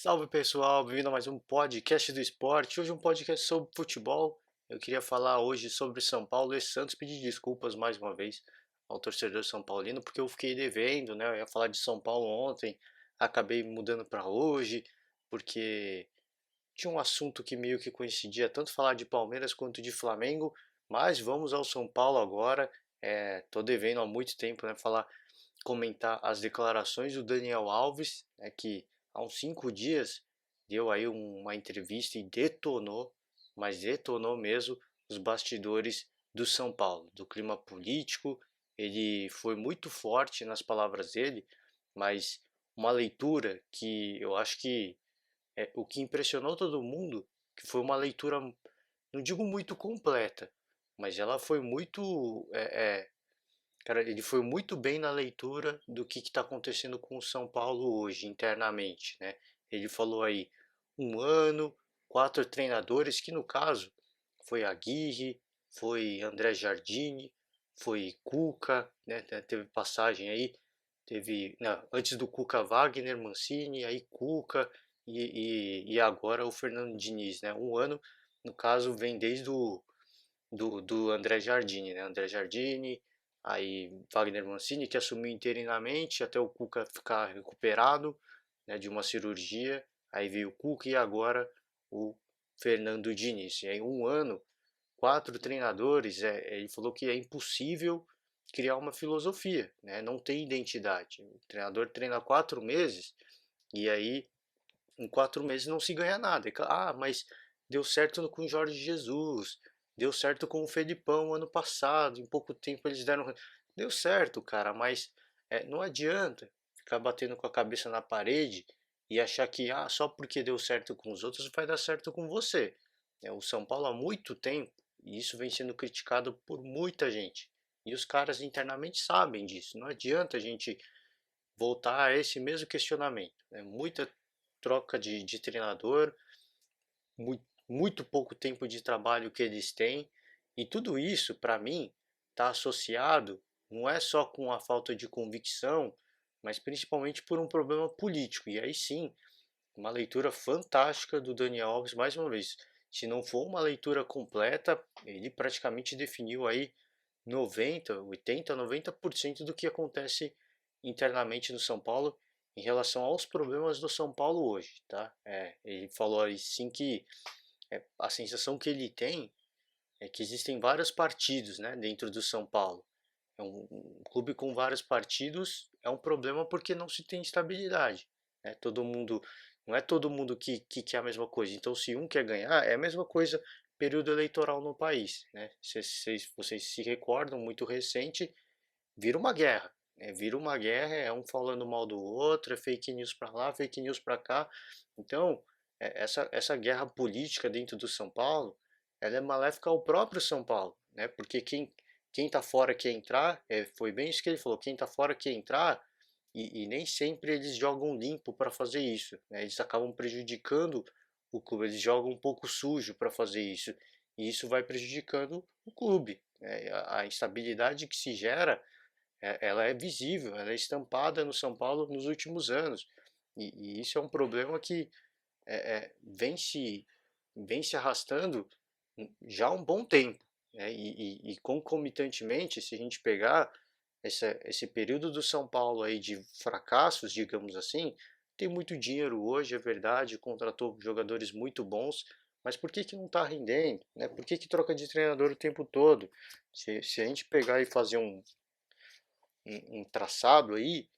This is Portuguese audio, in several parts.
Salve pessoal, bem-vindo a mais um podcast do esporte. Hoje um podcast sobre futebol. Eu queria falar hoje sobre São Paulo e Santos, pedir desculpas mais uma vez ao torcedor são paulino, porque eu fiquei devendo, né? Eu ia falar de São Paulo ontem, acabei mudando para hoje, porque tinha um assunto que meio que coincidia, tanto falar de Palmeiras quanto de Flamengo, mas vamos ao São Paulo agora. Tô devendo há muito tempo, né, comentar as declarações do Daniel Alves, né, que há uns 5 dias deu aí uma entrevista e detonou, mas detonou mesmo os bastidores do São Paulo, do clima político. Ele foi muito forte nas palavras dele, mas uma leitura que eu acho que o que impressionou todo mundo, que foi uma leitura, não digo muito completa, mas ela foi muito, cara, ele foi muito bem na leitura do que está acontecendo com o São Paulo hoje, internamente, né? Ele falou aí 1 ano, 4 treinadores, que no caso foi Aguirre, foi André Jardine, foi Cuca, né? Teve passagem aí, teve, não, antes do Cuca Wagner, Mancini, aí Cuca e agora o Fernando Diniz, né? 1 ano, no caso, vem desde do André Jardine, né? André Jardine, aí Wagner Mancini, que assumiu interinamente até o Cuca ficar recuperado, né, de uma cirurgia. Aí veio o Cuca e agora o Fernando Diniz. E aí 1 ano, 4 treinadores, ele falou que é impossível criar uma filosofia, né? Não tem identidade. O treinador treina 4 meses e aí em 4 meses não se ganha nada. Ah, mas deu certo com o Jorge Jesus, deu certo com o Felipão ano passado, em pouco tempo eles deram. Deu certo, cara, mas não adianta ficar batendo com a cabeça na parede e achar que só porque deu certo com os outros vai dar certo com você. O São Paulo há muito tempo, e isso vem sendo criticado por muita gente. E os caras internamente sabem disso. Não adianta a gente voltar a esse mesmo questionamento. Muita troca de treinador, muito pouco tempo de trabalho que eles têm, e tudo isso, para mim, está associado não é só com a falta de convicção, mas principalmente por um problema político. E aí sim, uma leitura fantástica do Daniel Alves, mais uma vez. Se não for uma leitura completa, ele praticamente definiu aí 90, 80, 90% do que acontece internamente no São Paulo em relação aos problemas do São Paulo hoje, tá? Ele falou aí sim que a sensação que ele tem é que existem vários partidos, né, dentro do São Paulo. Um clube com vários partidos é um problema porque não se tem estabilidade, né? Todo mundo, não é todo mundo que quer a mesma coisa. Então, se um quer ganhar, é a mesma coisa período eleitoral no país, né? Vocês se recordam, muito recente, vira uma guerra. Vira uma guerra, é um falando mal do outro, é fake news para lá, fake news para cá. Então, essa guerra política dentro do São Paulo, ela é maléfica ao próprio São Paulo, né? Porque quem tá fora quer entrar, foi bem isso que ele falou, quem tá fora quer entrar, e nem sempre eles jogam limpo para fazer isso, né? Eles acabam prejudicando o clube, eles jogam um pouco sujo para fazer isso, e isso vai prejudicando o clube, né? A instabilidade que se gera, ela é visível, ela é estampada no São Paulo nos últimos anos. E isso é um problema que vem se arrastando já há um bom tempo. Né? E concomitantemente, se a gente pegar esse período do São Paulo aí de fracassos, digamos assim, tem muito dinheiro hoje, é verdade, contratou jogadores muito bons, mas por que não está rendendo? Né? Por que troca de treinador o tempo todo? Se a gente pegar e fazer um traçado aí,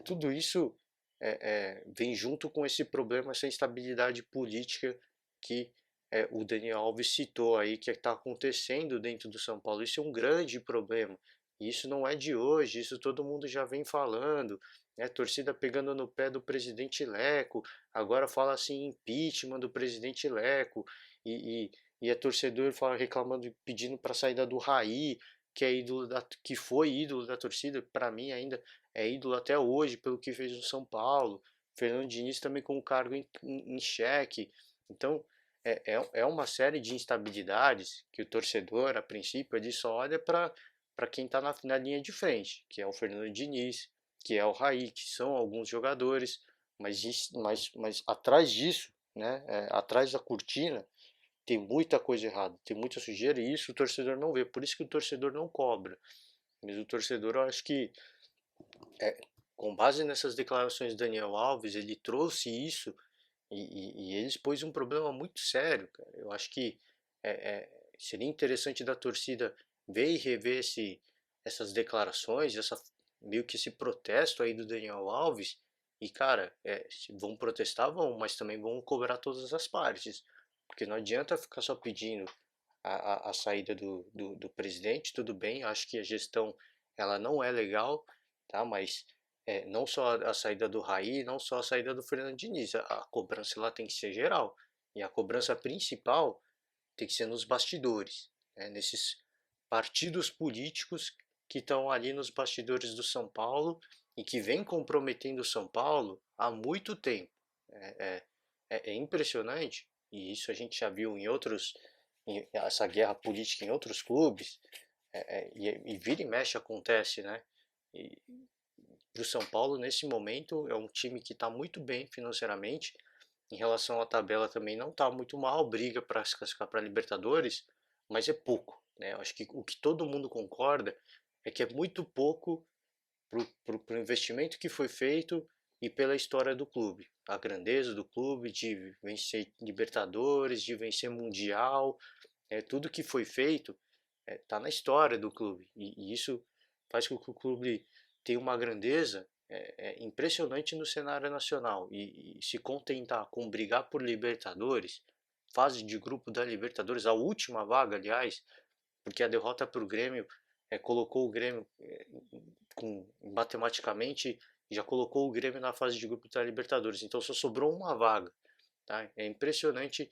tudo isso vem junto com esse problema, essa instabilidade política que o Daniel Alves citou aí, que está acontecendo dentro do São Paulo. Isso é um grande problema. Isso não é de hoje, isso todo mundo já vem falando, né? Torcida pegando no pé do presidente Leco, agora fala assim impeachment do presidente Leco, e, e é torcedor fala, reclamando, pedindo para a saída do Raí, que foi ídolo da torcida, para mim ainda é ídolo até hoje pelo que fez no São Paulo. Fernando Diniz também com o cargo em xeque. Então, é uma série de instabilidades que o torcedor, a princípio, ele só olha para quem está na linha de frente, que é o Fernando Diniz, que é o Raí, que são alguns jogadores, mas atrás disso, né, atrás da cortina, tem muita coisa errada, tem muita sujeira e isso o torcedor não vê. Por isso que o torcedor não cobra. Mas o torcedor, eu acho que, é, com base nessas declarações de Daniel Alves, ele trouxe isso e ele expôs um problema muito sério, cara. Eu acho que seria interessante da torcida ver e rever essas declarações, meio que esse protesto aí do Daniel Alves. E, cara, se vão protestar, vão, mas também vão cobrar todas as partes. Porque não adianta ficar só pedindo a saída do presidente, tudo bem, acho que a gestão ela não é legal, tá? Mas não só a saída do Raí, não só a saída do Fernando Diniz, a cobrança lá tem que ser geral. E a cobrança principal tem que ser nos bastidores, né? Nesses partidos políticos que estão ali nos bastidores do São Paulo e que vem comprometendo o São Paulo há muito tempo. É, é impressionante, e isso a gente já viu em outros, essa guerra política em outros clubes, e vira e mexe acontece, né? E para o São Paulo, nesse momento, é um time que está muito bem financeiramente. Em relação à tabela, também não está muito mal, briga para se classificar para a Libertadores, mas é pouco, né? Eu acho que o que todo mundo concorda é que é muito pouco para o investimento que foi feito e pela história do clube. A grandeza do clube de vencer Libertadores, de vencer Mundial, tudo que foi feito está na história do clube. E isso faz com que o clube tenha uma grandeza impressionante no cenário nacional. E se contentar com brigar por Libertadores, fase de grupo da Libertadores, a última vaga, aliás, porque a derrota para o Grêmio colocou o Grêmio matematicamente já colocou o Grêmio na fase de grupo da Libertadores. Então só sobrou uma vaga. Tá? É impressionante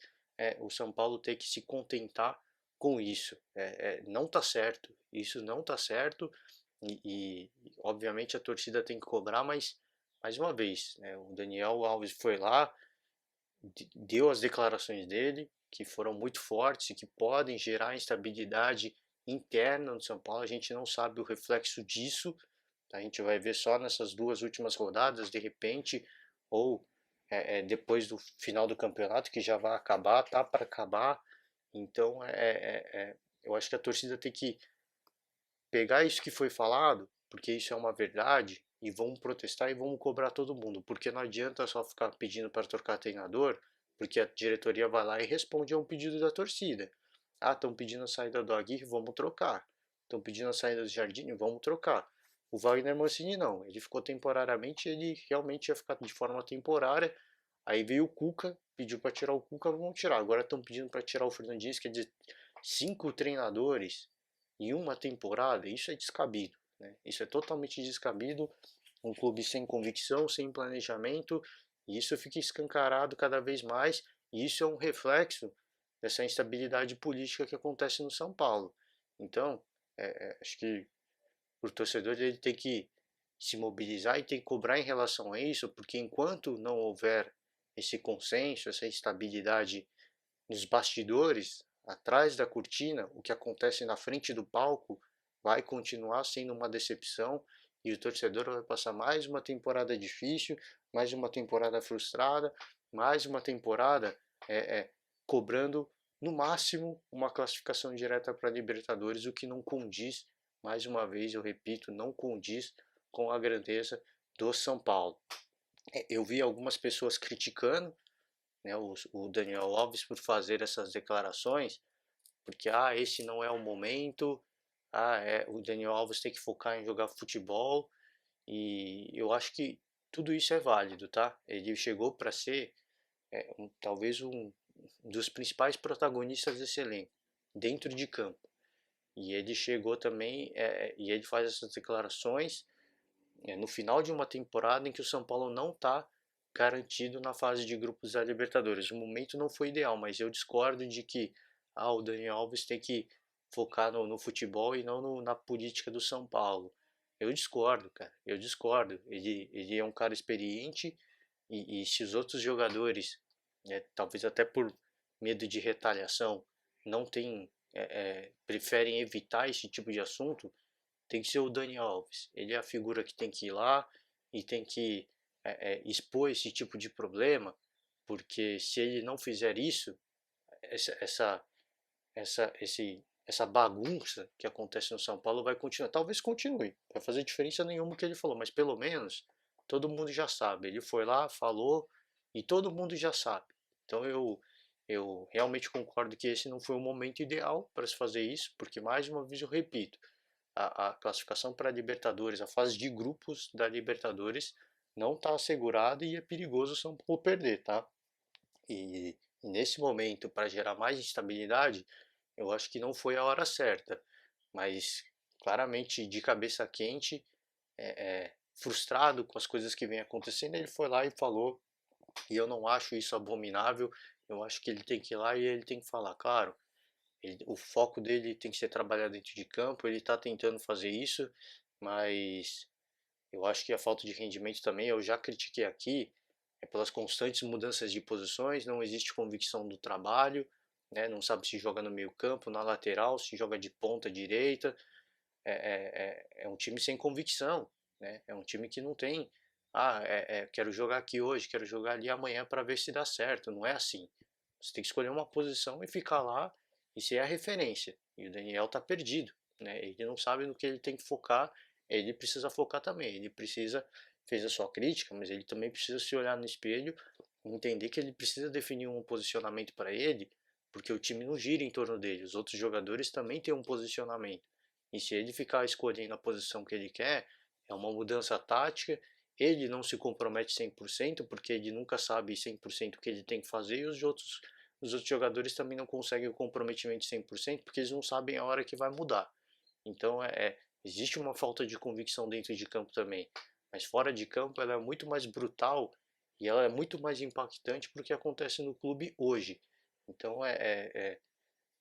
o São Paulo ter que se contentar com isso. Não está certo. Isso não está certo. Obviamente a torcida tem que cobrar, mas mais uma vez, né, o Daniel Alves foi lá, deu as declarações dele, que foram muito fortes e que podem gerar instabilidade interna no São Paulo. A gente não sabe o reflexo disso. Tá? A gente vai ver só nessas duas últimas rodadas, de repente, ou depois do final do campeonato, que já vai acabar, tá para acabar. Então, eu acho que a torcida tem que pegar isso que foi falado, porque isso é uma verdade, e vamos protestar e vamos cobrar todo mundo, porque não adianta só ficar pedindo para trocar treinador, porque a diretoria vai lá e responde a um pedido da torcida. Ah, estão pedindo a saída do Aguirre, vamos trocar. Estão pedindo a saída do Jardim, vamos trocar. O Wagner Mancini não, ele ficou temporariamente, ele realmente ia ficar de forma temporária. Aí veio o Cuca, pediu para tirar o Cuca, vamos tirar. Agora estão pedindo para tirar o Fernandinho, quer dizer, 5 treinadores em uma temporada, isso é descabido, né? Isso é totalmente descabido. Um clube sem convicção, sem planejamento, e isso fica escancarado cada vez mais, e isso é um reflexo dessa instabilidade política que acontece no São Paulo. Então, acho que o torcedor ele tem que se mobilizar e tem que cobrar em relação a isso, porque enquanto não houver esse consenso, essa estabilidade nos bastidores, atrás da cortina, o que acontece na frente do palco vai continuar sendo uma decepção e o torcedor vai passar mais uma temporada difícil, mais uma temporada frustrada, mais uma temporada cobrando no máximo uma classificação direta para a Libertadores, o que não condiz, mais uma vez eu repito, não condiz com a grandeza do São Paulo. Eu vi algumas pessoas criticando, né, o Daniel Alves por fazer essas declarações, porque esse não é o momento, o Daniel Alves tem que focar em jogar futebol, e eu acho que tudo isso é válido, tá? Ele chegou para ser talvez um dos principais protagonistas desse elenco, dentro de campo. E ele chegou também, e ele faz essas declarações no final de uma temporada em que o São Paulo não está garantido na fase de grupos da Libertadores. O momento não foi ideal, mas eu discordo de que o Daniel Alves tem que focar no futebol e não na política do São Paulo. Eu discordo, cara. Eu discordo. Ele é um cara experiente e se os outros jogadores, talvez até por medo de retaliação, não tem, preferem evitar esse tipo de assunto, tem que ser o Dani Alves. Ele é a figura que tem que ir lá e tem que expor esse tipo de problema, porque se ele não fizer isso, essa, essa, essa bagunça que acontece no São Paulo vai continuar. Talvez continue, vai fazer diferença nenhuma o que ele falou, mas pelo menos todo mundo já sabe. Ele foi lá, falou e todo mundo já sabe. Então eu realmente concordo que esse não foi o momento ideal para se fazer isso, porque mais uma vez eu repito, a classificação para a Libertadores, a fase de grupos da Libertadores não está assegurada e é perigoso o São Paulo perder, tá? E nesse momento, para gerar mais instabilidade, eu acho que não foi a hora certa, mas claramente de cabeça quente, frustrado com as coisas que vem acontecendo, ele foi lá e falou, e eu não acho isso abominável, eu acho que ele tem que ir lá e ele tem que falar, claro, o foco dele tem que ser trabalhar dentro de campo, ele está tentando fazer isso, mas eu acho que a falta de rendimento também, eu já critiquei aqui, é pelas constantes mudanças de posições, não existe convicção do trabalho, né? Não sabe se joga no meio campo, na lateral, se joga de ponta direita, é um time sem convicção, né? É um time que não tem, quero jogar aqui hoje, quero jogar ali amanhã para ver se dá certo, não é assim. Você tem que escolher uma posição e ficar lá e ser a referência. E o Daniel tá perdido, né? Ele não sabe no que ele tem que focar, ele precisa focar também. Ele precisa, fez a sua crítica, mas ele também precisa se olhar no espelho, entender que ele precisa definir um posicionamento para ele, porque o time não gira em torno dele. Os outros jogadores também têm um posicionamento. E se ele ficar escolhendo a posição que ele quer, é uma mudança tática. Ele não se compromete 100% porque ele nunca sabe 100% o que ele tem que fazer e os outros jogadores também não conseguem o comprometimento 100% porque eles não sabem a hora que vai mudar. Então existe uma falta de convicção dentro de campo também, mas fora de campo ela é muito mais brutal e ela é muito mais impactante porque acontece no clube hoje. Então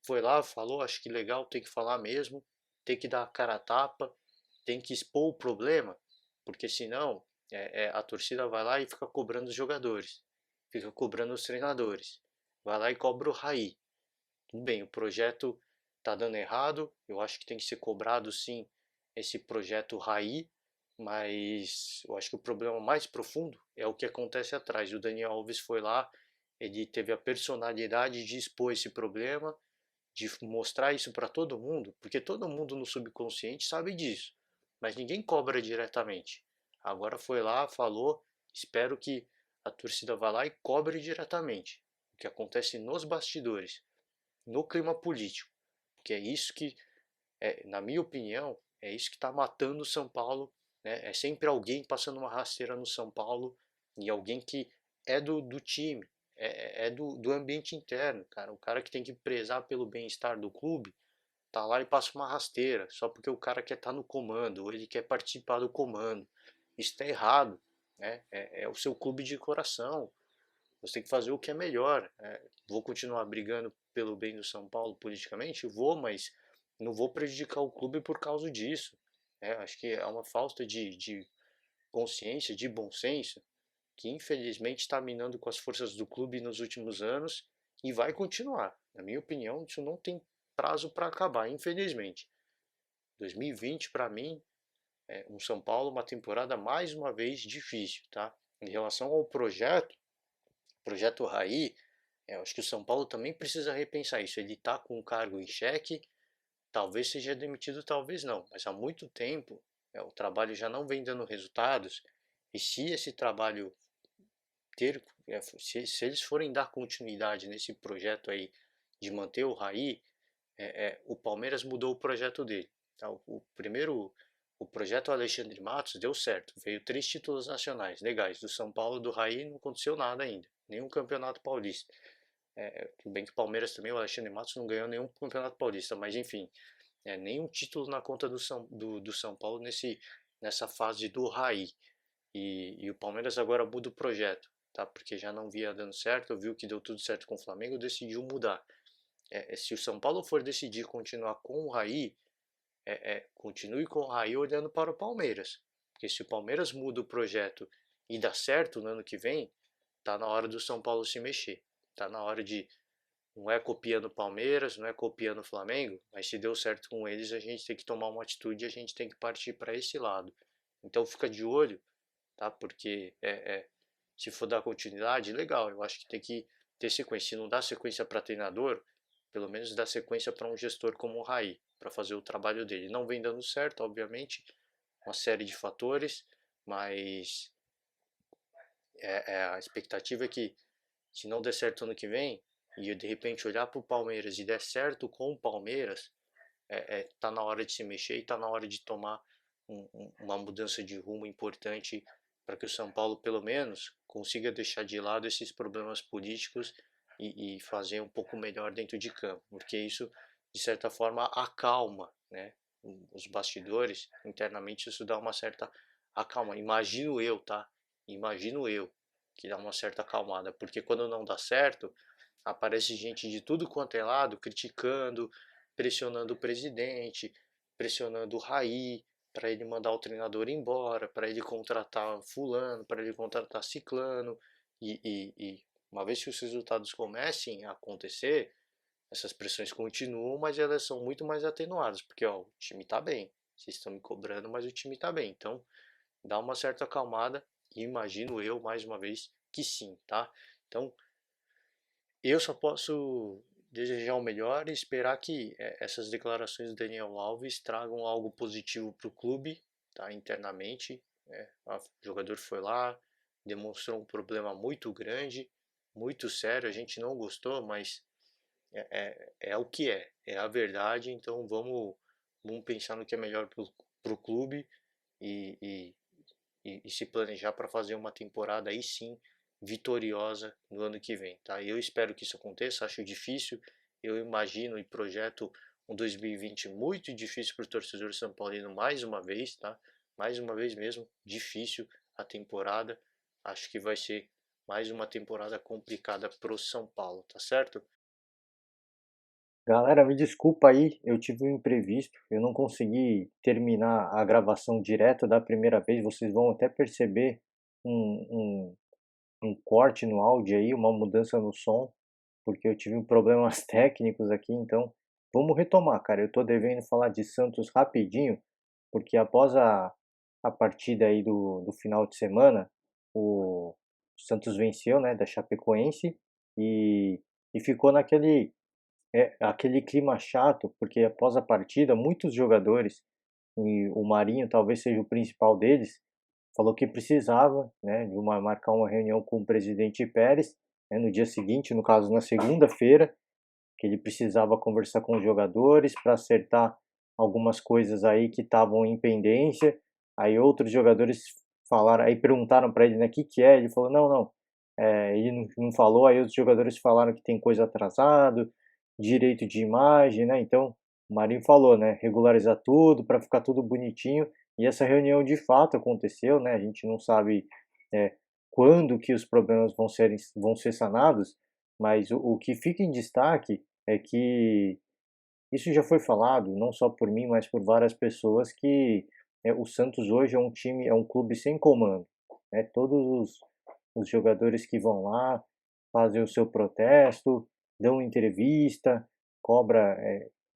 foi lá, falou, acho que legal, tem que falar mesmo, tem que dar a cara a tapa, tem que expor o problema, porque senão a torcida vai lá e fica cobrando os jogadores, fica cobrando os treinadores, vai lá e cobra o Raí. Tudo bem, o projeto está dando errado, eu acho que tem que ser cobrado sim esse projeto Raí, mas eu acho que o problema mais profundo é o que acontece atrás. O Daniel Alves foi lá, ele teve a personalidade de expor esse problema, de mostrar isso para todo mundo, porque todo mundo no subconsciente sabe disso, mas ninguém cobra diretamente. Agora foi lá, falou, espero que a torcida vá lá e cobre diretamente o que acontece nos bastidores, no clima político, porque é isso que, na minha opinião, é isso que está matando o São Paulo, né? É sempre alguém passando uma rasteira no São Paulo e alguém que é do time, do ambiente interno, cara. O cara que tem que prezar pelo bem-estar do clube tá lá e passa uma rasteira só porque o cara quer estar no comando ou ele quer participar do comando. Isso está errado, né? É o seu clube de coração. Você tem que fazer o que é melhor. Vou continuar brigando pelo bem do São Paulo politicamente? Vou, mas não vou prejudicar o clube por causa disso. Acho que é uma falta de consciência, de bom senso, que infelizmente está minando com as forças do clube nos últimos anos e vai continuar. Na minha opinião, isso não tem prazo para acabar, infelizmente. 2020 para mim é um São Paulo, uma temporada mais uma vez difícil, tá? Em relação ao projeto Raí, eu acho que o São Paulo também precisa repensar isso. Ele está com o cargo em xeque, talvez seja demitido, talvez não, mas há muito tempo o trabalho já não vem dando resultados. E se esse trabalho se eles forem dar continuidade nesse projeto aí de manter o Raí, o Palmeiras mudou o projeto dele. Tá? O projeto Alexandre Matos deu certo, veio 3 títulos nacionais legais. Do São Paulo, do Raí, não aconteceu nada ainda, nenhum campeonato paulista. Tudo bem que o Palmeiras também, o Alexandre Matos não ganhou nenhum campeonato paulista, mas enfim, nenhum título na conta do São Paulo nessa fase do Raí. E o Palmeiras agora muda o projeto, tá? Porque já não via dando certo, viu que deu tudo certo com o Flamengo, decidiu mudar. Se o São Paulo for decidir continuar com o Raí, continue com o Raí olhando para o Palmeiras. Porque se o Palmeiras muda o projeto e dá certo no ano que vem, tá na hora do São Paulo se mexer. Tá na hora de. Não é copiando o Palmeiras, não é copiando o Flamengo, mas se deu certo com eles, a gente tem que tomar uma atitude e a gente tem que partir para esse lado. Então fica de olho, tá? Porque se for dar continuidade, legal, eu acho que tem que ter sequência. Se não dá sequência para treinador, pelo menos dá sequência para um gestor como o Raí, para fazer o trabalho dele. Não vem dando certo, obviamente, uma série de fatores, mas a expectativa é que se não der certo ano que vem, e eu de repente olhar para o Palmeiras e der certo com o Palmeiras, tá na hora de se mexer e tá na hora de tomar uma mudança de rumo importante para que o São Paulo, pelo menos, consiga deixar de lado esses problemas políticos e fazer um pouco melhor dentro de campo, porque isso, de certa forma, acalma, né, os bastidores. Internamente isso dá uma certa acalma. Imagino eu, tá? Imagino eu que dá uma certa acalmada, porque quando não dá certo, aparece gente de tudo quanto é lado criticando, pressionando o presidente, pressionando o Raí para ele mandar o treinador embora, para ele contratar fulano, para ele contratar ciclano. E uma vez que os resultados comecem a acontecer, essas pressões continuam, mas elas são muito mais atenuadas, porque ó, o time está bem, vocês estão me cobrando, mas o time está bem. Então dá uma certa acalmada e imagino eu, mais uma vez, que sim, tá? Então eu só posso desejar o melhor e esperar que essas declarações do Daniel Alves tragam algo positivo para o clube, tá, internamente. O jogador foi lá, demonstrou um problema muito grande, muito sério, a gente não gostou, mas é o que é a verdade, então vamos pensar no que é melhor para o clube e, e, e se planejar para fazer uma temporada aí sim vitoriosa no ano que vem, tá? Eu espero que isso aconteça, acho difícil, eu imagino e projeto um 2020 muito difícil para o torcedor são paulino mais uma vez, tá? Mais uma vez mesmo, difícil a temporada, acho que vai ser mais uma temporada complicada para o São Paulo, tá certo? Galera, me desculpa aí, eu tive um imprevisto, eu não consegui terminar a gravação direta da primeira vez, vocês vão até perceber um, um corte no áudio aí, uma mudança no som, porque eu tive problemas técnicos aqui, então vamos retomar, cara. Eu tô devendo falar de Santos rapidinho, porque após a partida aí do final de semana, o Santos venceu, né, da Chapecoense e ficou aquele clima chato, porque após a partida, muitos jogadores, e o Marinho talvez seja o principal deles, falou que precisava, né, marcar uma reunião com o presidente Pérez, né, no dia seguinte, no caso na segunda-feira, que ele precisava conversar com os jogadores para acertar algumas coisas aí que estavam em pendência. Aí outros jogadores falaram, aí perguntaram para ele, né, o que que é? Ele falou, não, não, ele não falou. Aí os jogadores falaram que tem coisa atrasado, direito de imagem, né? Então o Marinho falou, né, regularizar tudo para ficar tudo bonitinho. E essa reunião de fato aconteceu, né? A gente não sabe é, quando que os problemas vão ser sanados, mas o que fica em destaque é que isso já foi falado, não só por mim, mas por várias pessoas, que o Santos hoje é um time, é um clube sem comando. Né? Todos os jogadores que vão lá fazem o seu protesto, dão entrevista, cobra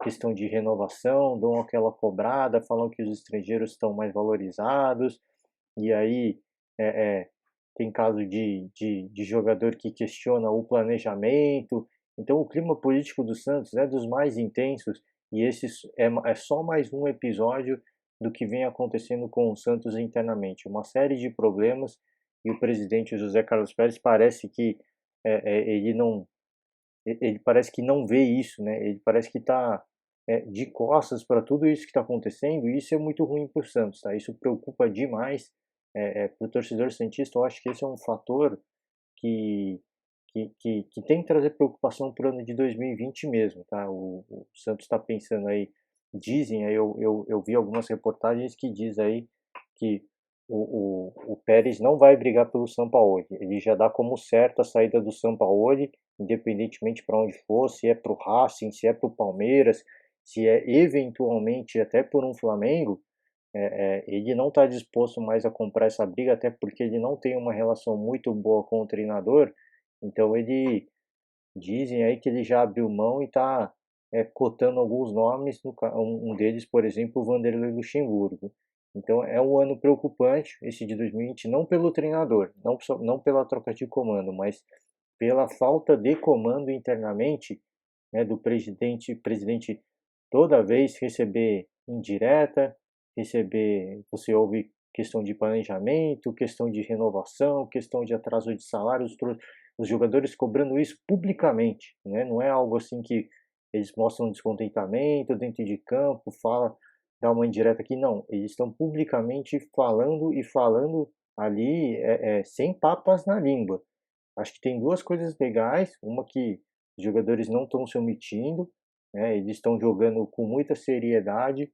questão de renovação, dão aquela cobrada, falam que os estrangeiros estão mais valorizados, e aí é, é, tem caso de jogador que questiona o planejamento. Então o clima político do Santos é dos mais intensos, e esse é só mais um episódio do que vem acontecendo com o Santos internamente. Uma série de problemas, e o presidente José Carlos Pérez parece que ele não, ele parece que não vê isso, né? Ele parece que está de costas para tudo isso que está acontecendo, e isso é muito ruim para o Santos, tá? Isso preocupa demais para o torcedor santista. Eu acho que esse é um fator que, que tem que trazer preocupação para o ano de 2020 mesmo, tá? O Santos está pensando aí, dizem, aí eu vi algumas reportagens que diz aí que o Pérez não vai brigar pelo Sampaoli. Ele já dá como certa a saída do Sampaoli, independentemente para onde for, se é para o Racing, se é para o Palmeiras, se é eventualmente até por um Flamengo. Ele não está disposto mais a comprar essa briga, até porque ele não tem uma relação muito boa com o treinador. Então ele dizem aí que ele já abriu mão e está cotando alguns nomes, um deles, por exemplo, o Vanderlei Luxemburgo. Então é um ano preocupante esse de 2020, não pelo treinador, não pela troca de comando, mas pela falta de comando internamente, né, do presidente toda vez receber indireta, você ouve questão de planejamento, questão de renovação, questão de atraso de salários, os jogadores cobrando isso publicamente, né? Não é algo assim que eles mostram descontentamento dentro de campo, dá uma indireta aqui, não. Eles estão publicamente falando e falando ali sem papas na língua. Acho que tem duas coisas legais, uma que os jogadores não estão se omitindo, né? Eles estão jogando com muita seriedade,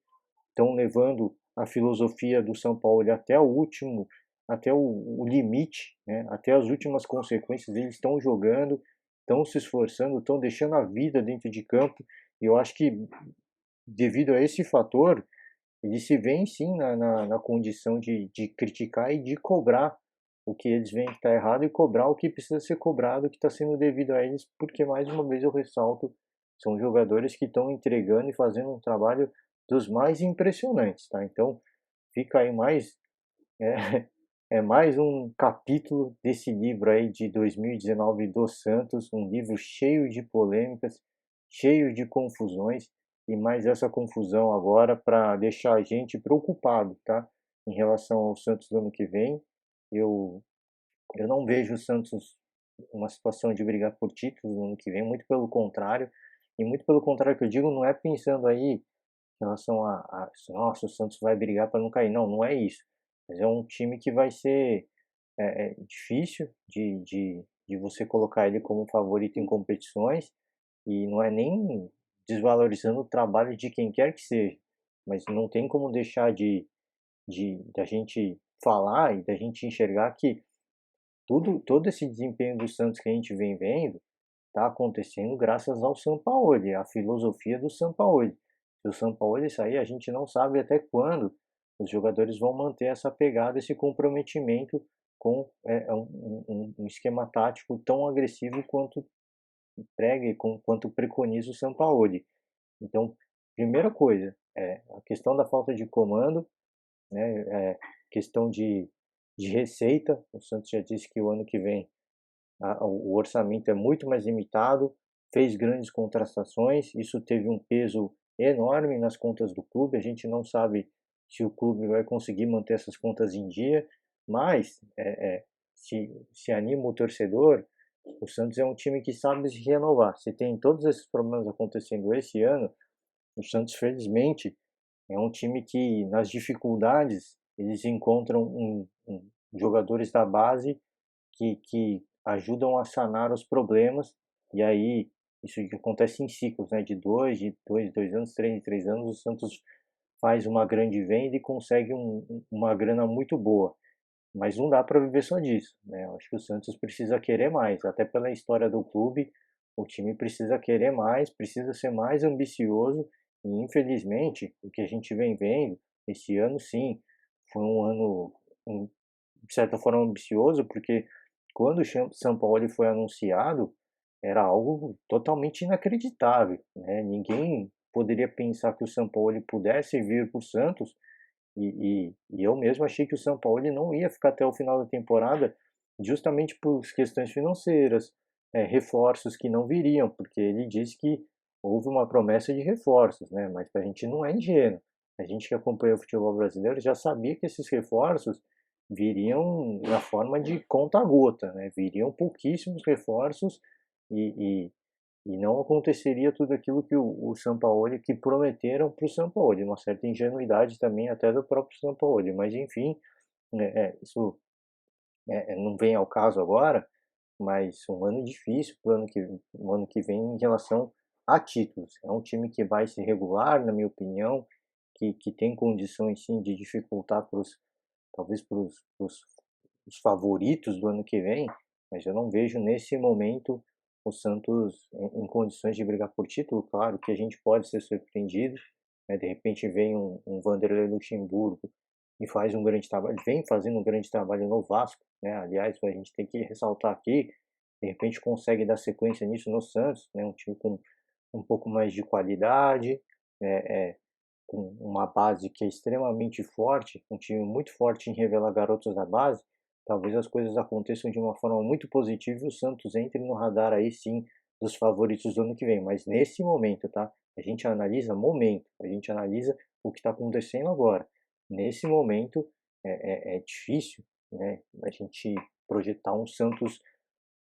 estão levando a filosofia do São Paulo até o último, até o limite, né? Até as últimas consequências. Eles estão jogando, estão se esforçando, estão deixando a vida dentro de campo. E eu acho que devido a esse fator, eles se veem sim na condição de criticar e de cobrar o que eles veem que está errado e cobrar o que precisa ser cobrado, que está sendo devido a eles, porque mais uma vez eu ressalto, são jogadores que estão entregando e fazendo um trabalho dos mais impressionantes, tá? Então fica aí mais é, é mais um capítulo desse livro aí de 2019 do Santos, um livro cheio de polêmicas, cheio de confusões e mais essa confusão agora para deixar a gente preocupado, tá? Em relação ao Santos do ano que vem, eu eu não vejo o Santos uma situação de brigar por títulos no ano que vem, muito pelo contrário, e muito pelo contrário que eu digo, não é pensando aí em relação nossa, o Santos vai brigar para não cair. Não, não é isso. Mas é um time que vai ser difícil de você colocar ele como favorito em competições, e não é nem desvalorizando o trabalho de quem quer que seja, mas não tem como deixar da gente falar e da gente enxergar que todo esse desempenho do Santos que a gente vem vendo está acontecendo graças ao Sampaoli, à filosofia do Sampaoli. Se o Sampaoli sair, a gente não sabe até quando os jogadores vão manter essa pegada, esse comprometimento com um esquema tático tão agressivo quanto quanto preconiza o Sampaoli. Então, primeira coisa, a questão da falta de comando, né, questão de receita. O Santos já disse que o ano que vem o orçamento é muito mais limitado, fez grandes contratações, isso teve um peso enorme nas contas do clube. A gente não sabe se o clube vai conseguir manter essas contas em dia, mas se anima o torcedor. O Santos é um time que sabe se renovar. Se tem todos esses problemas acontecendo esse ano, o Santos, felizmente, é um time que, nas dificuldades, eles encontram jogadores da base que ajudam a sanar os problemas, e aí isso acontece em ciclos, né? De dois anos, 3 em 3 anos, o Santos faz uma grande venda e consegue uma grana muito boa. Mas não dá para viver só disso, né? Eu acho que o Santos precisa querer mais, até pela história do clube, o time precisa querer mais, precisa ser mais ambicioso, e infelizmente o que a gente vem vendo esse ano, sim, foi um ano de certa forma ambicioso, porque quando o São Paulo foi anunciado, era algo totalmente inacreditável, né? Ninguém poderia pensar que o São Paulo pudesse vir para o Santos, e eu mesmo achei que o São Paulo não ia ficar até o final da temporada, justamente por questões financeiras, reforços que não viriam, porque ele disse que houve uma promessa de reforços, né? Mas a gente não é ingênuo. A gente que acompanha o futebol brasileiro já sabia que esses reforços viriam na forma de conta-gota, né? Viriam pouquíssimos reforços e, e, e não aconteceria tudo aquilo que o Sampaoli, que prometeram para o Sampaoli, uma certa ingenuidade também até do próprio Sampaoli, mas enfim, isso não vem ao caso agora, mas um ano difícil para o ano que vem em relação a títulos. É um time que vai se regular, na minha opinião, que tem condições sim de dificultar talvez para os favoritos do ano que vem, mas eu não vejo nesse momento o Santos em condições de brigar por título. Claro que a gente pode ser surpreendido, né? De repente vem um Vanderlei Luxemburgo e faz um grande trabalho, vem fazendo um grande trabalho no Vasco, né? Aliás, a gente tem que ressaltar aqui, de repente consegue dar sequência nisso no Santos, né? Um time com um pouco mais de qualidade, é, com uma base que é extremamente forte, um time muito forte em revelar garotos da base, talvez as coisas aconteçam de uma forma muito positiva e o Santos entre no radar aí sim dos favoritos do ano que vem. Mas nesse momento, tá? A gente analisa momento, a gente analisa o que está acontecendo agora. Nesse momento é difícil, né? A gente projetar um Santos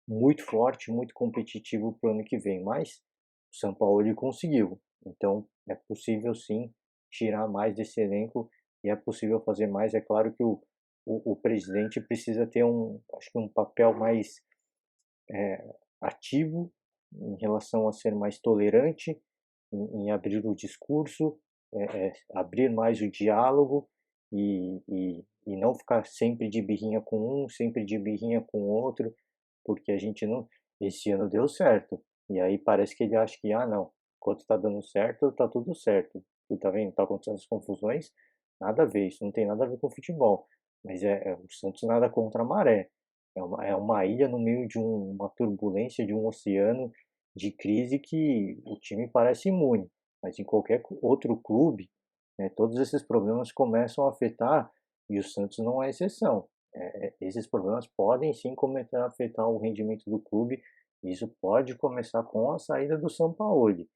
muito forte, muito competitivo para o ano que vem, mas o São Paulo ele conseguiu. Então é possível sim tirar mais desse elenco e é possível fazer mais. É claro que o presidente precisa ter acho que um papel mais ativo em relação a ser mais tolerante, em abrir o discurso, abrir mais o diálogo e não ficar sempre de birrinha com um, sempre de birrinha com o outro, porque a gente não. Esse ano deu certo. E aí parece que ele acha que, ah, não, enquanto tá dando certo, tá tudo certo. Tu tá vendo? Tá acontecendo as confusões, nada a ver, isso não tem nada a ver com futebol. Mas o Santos nada contra a maré. É uma ilha no meio de uma turbulência, de um oceano de crise que o time parece imune. Mas em qualquer outro clube, né, todos esses problemas começam a afetar, e o Santos não é exceção. Esses problemas podem sim começar a afetar o rendimento do clube, e isso pode começar com a saída do Sampaoli.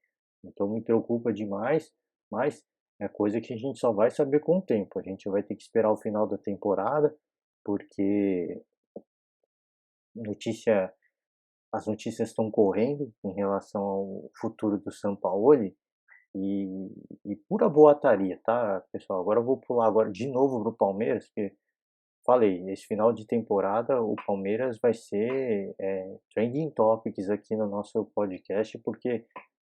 Então me preocupa demais, mas é coisa que a gente só vai saber com o tempo. A gente vai ter que esperar o final da temporada, porque notícia, as notícias estão correndo em relação ao futuro do Sampaoli e, e pura boataria, tá, pessoal? Agora eu vou pular agora de novo pro Palmeiras, porque falei, esse final de temporada o Palmeiras vai ser trending topics aqui no nosso podcast, porque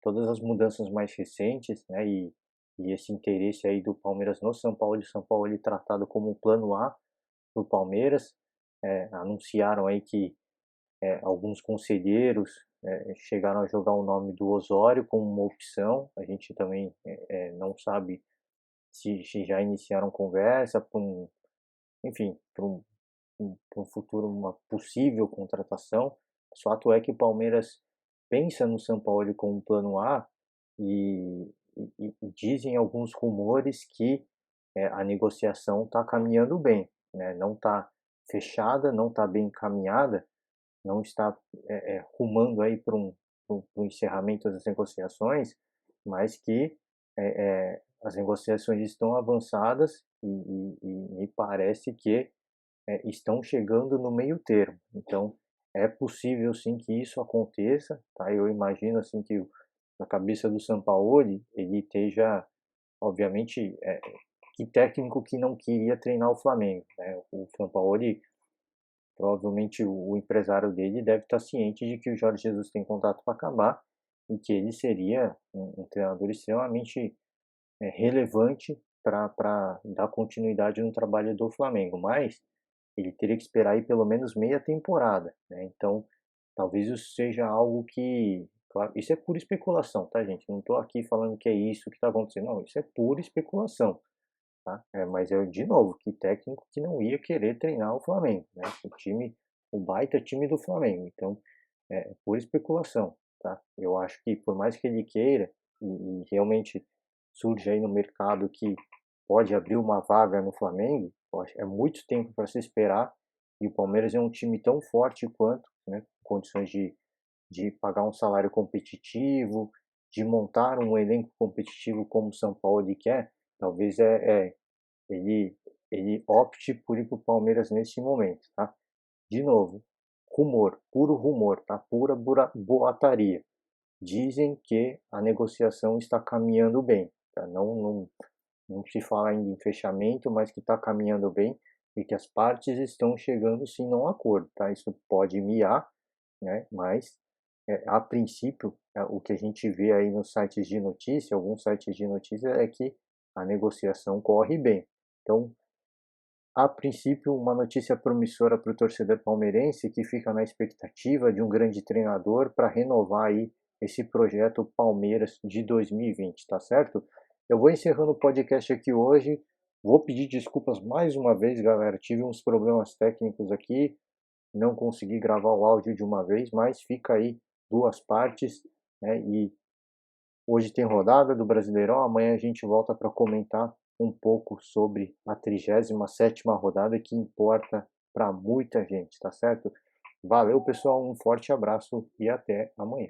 todas as mudanças mais recentes, né, e esse interesse aí do Palmeiras no São Paulo, de São Paulo ele tratado como um plano A do Palmeiras, anunciaram aí que alguns conselheiros chegaram a jogar o nome do Osório como uma opção, a gente também não sabe se já iniciaram conversa para enfim, para um futuro, uma possível contratação. O fato é que o Palmeiras pensa no São Paulo como um plano A e, e dizem alguns rumores que a negociação está caminhando bem, né? Não está fechada, não está bem encaminhada, não está rumando aí para um encerramento das negociações, mas que as negociações estão avançadas e me parece que estão chegando no meio termo. Então, é possível sim que isso aconteça, tá? Eu imagino assim que na cabeça do Sampaoli ele esteja, obviamente, que técnico que não queria treinar o Flamengo, né? O Sampaoli, provavelmente o empresário dele deve estar ciente de que o Jorge Jesus tem contrato para acabar e que ele seria um treinador extremamente relevante para dar continuidade no trabalho do Flamengo, mas ele teria que esperar aí pelo menos meia temporada, né? Então, talvez isso seja algo que, claro, isso é pura especulação, tá, gente? Não estou aqui falando que é isso que está acontecendo, não, isso é pura especulação, tá? Mas eu, de novo, que técnico que não ia querer treinar o Flamengo, né? O baita time do Flamengo. Então, é pura especulação, tá? Eu acho que por mais que ele queira e realmente surge aí no mercado que pode abrir uma vaga no Flamengo, poxa, é muito tempo para se esperar e o Palmeiras é um time tão forte quanto, né, condições de pagar um salário competitivo, de montar um elenco competitivo como o São Paulo quer, talvez ele, ele opte por ir para o Palmeiras nesse momento, tá? De novo, rumor, puro rumor, tá? Pura boataria. Dizem que a negociação está caminhando bem, tá? Não se fala ainda em fechamento, mas que está caminhando bem e que as partes estão chegando sim a um acordo, tá? Isso pode miar, né? Mas a princípio o que a gente vê aí nos sites de notícia, alguns sites de notícia é que a negociação corre bem. Então, a princípio, uma notícia promissora para o torcedor palmeirense que fica na expectativa de um grande treinador para renovar aí esse projeto Palmeiras de 2020, tá certo? Eu vou encerrando o podcast aqui hoje. Vou pedir desculpas mais uma vez, galera. Tive uns problemas técnicos aqui, não consegui gravar o áudio de uma vez, mas fica aí duas partes, né? E Hoje tem rodada do Brasileirão, amanhã a gente volta para comentar um pouco sobre a 37ª rodada que importa para muita gente, tá certo? Valeu, pessoal, um forte abraço e até amanhã.